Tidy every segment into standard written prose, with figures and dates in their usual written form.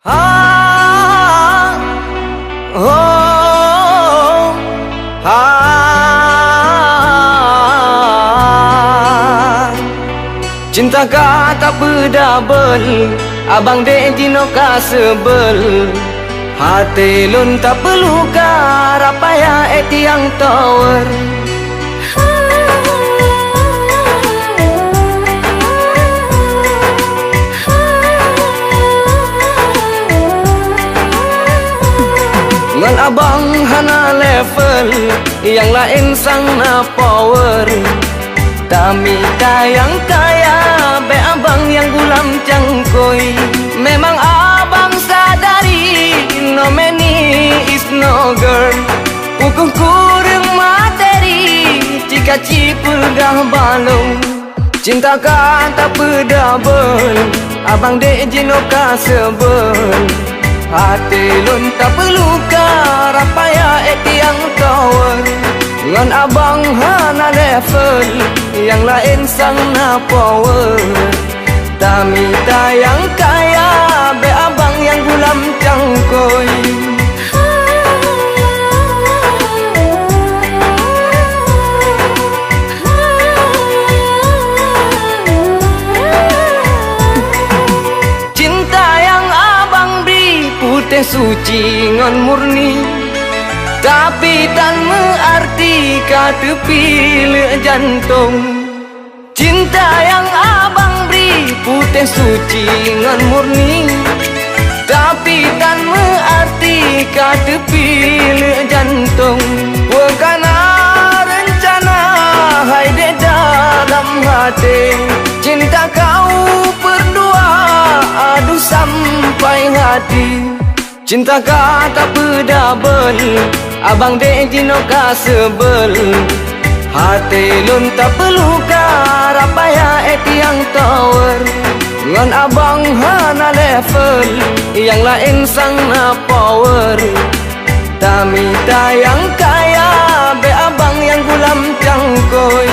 Ah, oh, ah. Cinta ka tak berdabel, abang dek jino ka sebel. Hati lun tak perlu ka rapaya etiang tower. Ngan abang hana level, yang lain sang na power. Kami kayang kaya, be abang yang gulam cangkoi. Memang abang sadari, no money is no girl. Ukung kurang materi, jika cipul gah balong. Cinta ka tak berdabel, abang dek jino ka sebel. Hati lun tak perlu ka rapaya etiang tower. Ngan abang hana level, yang lain sang na power. Kami tayang kaya, be abang yang gulam cangkoi. Putih suci ngon murni, tapi tan mengerti kata pilih jantung. Cinta yang abang beri putih suci ngon murni, tapi tan mengerti kata pilih jantung. Bukannya rencana hai de dalam hati, cinta kau berdua adu sampai hati. Cinta ka tak berdabel, abang dek jino ka sebel. Hati lun tak perlu ka rapaya etiang tower. Ngan abang hana level, yang lain sang na power. Kami tayang kaya, be abang yang gulam cangkoi.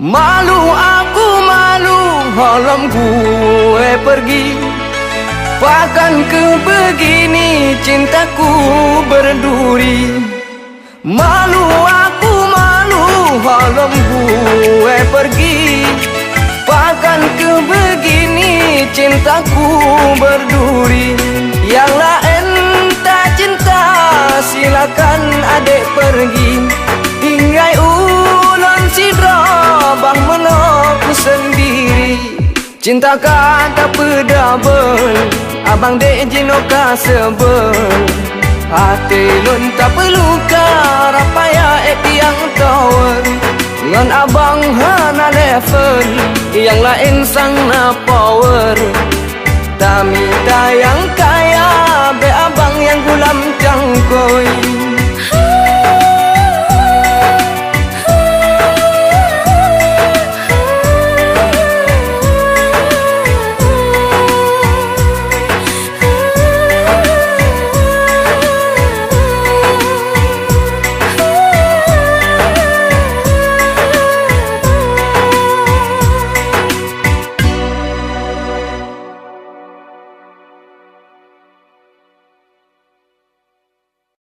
Malu aku malu, halam gue pergi. Bahkan ke begini cintaku berduri. Malu aku malu, halam gue pergi. Bahkan ke begini cintaku berduri. Yang lain tak cinta, silakan adek pergi. Hinggai ulun sidra, bang menokku sendiri. Cinta ka tak berdabel, abang dek jino ka sebel. Hati lun tak perlu ka rapaya etiang tower. Ngan abang hana level, yang lain sang na power. Kami tayang kaya, be abang yang gulam cangkoi.